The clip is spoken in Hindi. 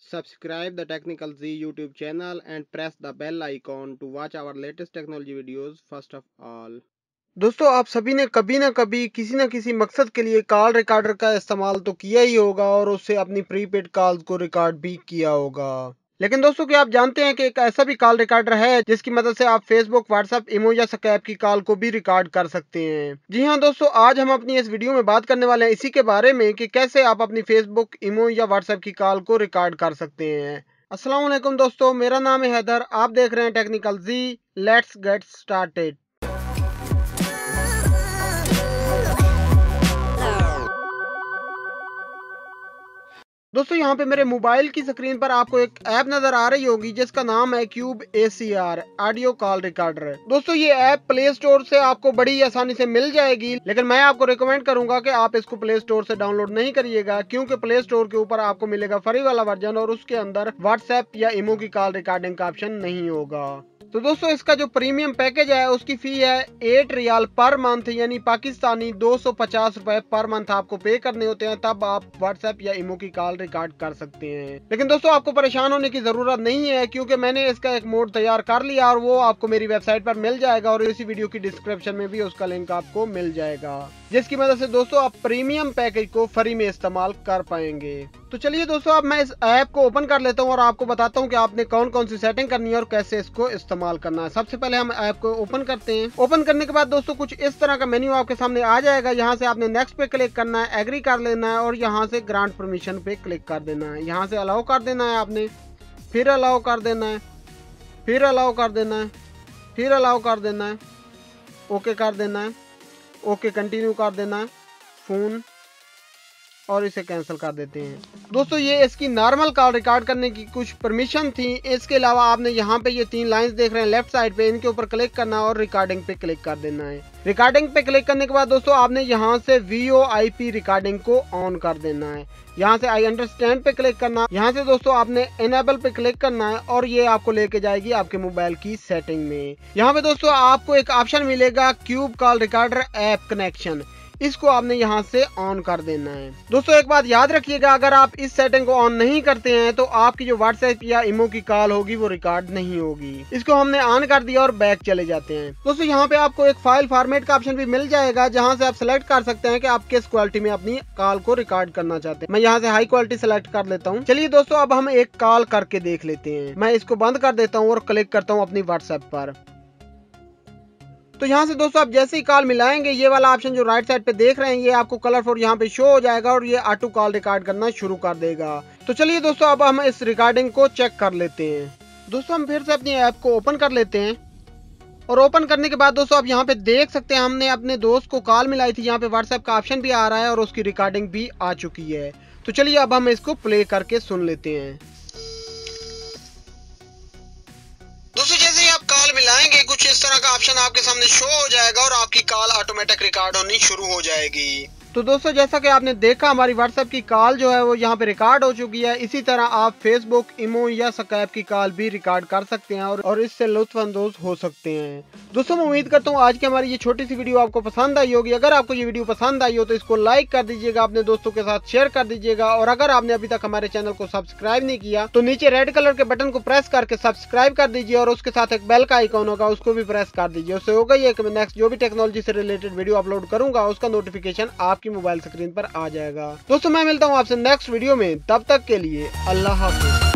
Subscribe the Technical Z YouTube channel and press the bell icon to watch our latest technology videos first of all. दोस्तों, आप सभी ने कभी ना कभी किसी न किसी मकसद के लिए कॉल रिकॉर्डर का इस्तेमाल तो किया ही होगा और उससे अपनी प्रीपेड कॉल्स को रिकॉर्ड भी किया होगा। लेकिन दोस्तों, क्या आप जानते हैं कि एक ऐसा भी कॉल रिकॉर्डर है जिसकी मदद से आप फेसबुक, व्हाट्सएप, इमो या स्कैप की कॉल को भी रिकॉर्ड कर सकते हैं। जी हाँ दोस्तों, आज हम अपनी इस वीडियो में बात करने वाले हैं इसी के बारे में कि कैसे आप अपनी फेसबुक, इमो या व्हाट्सएप की कॉल को रिकॉर्ड कर सकते हैं। अस्सलाम वालेकुम दोस्तों, मेरा नाम है हैदर, आप देख रहे हैं technical ji. Let's get started. दोस्तों, यहाँ पे मेरे मोबाइल की स्क्रीन पर आपको एक ऐप नजर आ रही होगी जिसका नाम है cube ACR audio call recorder. दोस्तों, ये ऐप प्ले स्टोर से आपको बड़ी आसानी से मिल जाएगी, लेकिन मैं आपको रिकमेंड करूंगा कि आप इसको प्ले स्टोर से डाउनलोड नहीं करिएगा, क्योंकि प्ले स्टोर के ऊपर आपको मिलेगा फ्री वाला वर्जन और उसके अंदर व्हाट्सएप या इमो की कॉल रिकॉर्डिंग का ऑप्शन नहीं होगा। तो दोस्तों, इसका जो प्रीमियम पैकेज है उसकी फी है 8 रियाल पर मंथ, यानी पाकिस्तानी 250 रुपए पर मंथ आपको पे करने होते हैं, तब आप व्हाट्सएप या इमो की कॉल रिकॉर्ड कर सकते हैं। लेकिन दोस्तों, आपको परेशान होने की जरूरत नहीं है, क्योंकि मैंने इसका एक मोड तैयार कर लिया और वो आपको मेरी वेबसाइट पर मिल जाएगा और इसी वीडियो की डिस्क्रिप्शन में भी उसका लिंक आपको मिल जाएगा, जिसकी मदद से दोस्तों आप प्रीमियम पैकेज को फ्री में इस्तेमाल कर पाएंगे। तो चलिए दोस्तों, अब मैं इस ऐप को ओपन कर लेता हूँ और आपको बताता हूँ कि आपने कौन कौन सी सेटिंग करनी है और कैसे इसको इस्तेमाल करना है। सबसे पहले हम ऐप को ओपन करते हैं। ओपन करने के बाद दोस्तों कुछ इस तरह का मेन्यू आपके सामने आ जाएगा। यहाँ से आपने नेक्स्ट पे क्लिक करना है, एग्री कर लेना है और यहाँ से ग्रांट परमिशन पे क्लिक कर देना है। यहाँ से अलाउ कर देना है आपने, फिर अलाउ कर देना है, फिर अलाउ कर देना है, फिर अलाउ कर देना है, ओके कर देना है, ओके कंटिन्यू कर देना है फोन, और इसे कैंसिल कर देते हैं। दोस्तों, ये इसकी नॉर्मल कॉल रिकॉर्ड करने की कुछ परमिशन थी। इसके अलावा आपने यहाँ पे ये 3 लाइंस देख रहे हैं लेफ्ट साइड पे, इनके ऊपर क्लिक करना और रिकॉर्डिंग पे क्लिक कर देना है। रिकॉर्डिंग पे क्लिक करने के बाद दोस्तों आपने यहाँ से VoIP रिकॉर्डिंग को ऑन कर देना है। यहाँ से आई अंडरस्टैंड पे क्लिक करना। यहाँ से दोस्तों आपने इनेबल पे क्लिक करना है और ये आपको लेके जाएगी आपके मोबाइल की सेटिंग में। यहाँ पे दोस्तों आपको एक ऑप्शन मिलेगा cube call recorder app connection, इसको आपने यहाँ से ऑन कर देना है। दोस्तों, एक बात याद रखिएगा, अगर आप इस सेटिंग को ऑन नहीं करते हैं तो आपकी जो व्हाट्सएप या इमो की कॉल होगी वो रिकॉर्ड नहीं होगी। इसको हमने ऑन कर दिया और बैक चले जाते हैं। दोस्तों, यहाँ पे आपको एक फाइल फॉर्मेट का ऑप्शन भी मिल जाएगा, जहाँ से आप सिलेक्ट कर सकते हैं कि आप किस क्वालिटी में अपनी कॉल को रिकॉर्ड करना चाहते हैं। मैं यहाँ से हाई क्वालिटी सिलेक्ट कर लेता हूँ। चलिए दोस्तों, अब हम एक कॉल करके देख लेते हैं। मैं इसको बंद कर देता हूँ और क्लिक करता हूँ अपनी व्हाट्सएप पर। तो यहाँ से दोस्तों आप जैसे ही कॉल मिलाएंगे, ये वाला ऑप्शन जो राइट साइड पे देख रहे हैं ये आपको कलरफुल यहाँ पे शो हो जाएगा और ये ऑटो कॉल रिकॉर्ड करना शुरू कर देगा। तो चलिए दोस्तों, अब हम इस रिकॉर्डिंग को चेक कर लेते हैं। दोस्तों, हम फिर से अपनी ऐप को ओपन कर लेते हैं और ओपन करने के बाद दोस्तों आप यहाँ पे देख सकते हैं हमने अपने दोस्त को कॉल मिलाई थी। यहाँ पे व्हाट्सएप का ऑप्शन भी आ रहा है और उसकी रिकॉर्डिंग भी आ चुकी है। तो चलिए अब हम इसको प्ले करके सुन लेते हैं। दोस्तों, जैसे ही आप कॉल मिलाएंगे कुछ इस तरह का ऑप्शन आपके सामने शो हो जाएगा और आपकी कॉल ऑटोमेटिक रिकॉर्ड होनी शुरू हो जाएगी। तो दोस्तों, जैसा कि आपने देखा हमारी व्हाट्सएप की कॉल जो है वो यहाँ पे रिकॉर्ड हो चुकी है। इसी तरह आप फेसबुक, इमो या स्कैप की कॉल भी रिकॉर्ड कर सकते हैं और इससे लुत्फअंदोज हो सकते हैं। दोस्तों, मैं उम्मीद करता हूँ आज की हमारी ये छोटी सी वीडियो आपको पसंद आई होगी। अगर आपको ये वीडियो पसंद आई हो तो इसको लाइक कर दीजिएगा, अपने दोस्तों के साथ शेयर कर दीजिएगा और अगर आपने अभी तक हमारे चैनल को सब्सक्राइब नहीं किया तो नीचे रेड कलर के बटन को प्रेस करके सब्सक्राइब कर दीजिए और उसके साथ एक बेल का आइकॉन होगा, उसको भी प्रेस कर दीजिए। उससे होगा ये कि मैं नेक्स्ट जो भी टेक्नोलॉजी से रिलेटेड वीडियो अपलोड करूंगा उसका नोटिफिकेशन आपकी मोबाइल स्क्रीन पर आ जाएगा। दोस्तों, मैं मिलता हूँ आपसे नेक्स्ट वीडियो में, तब तक के लिए अल्लाह हाफिज।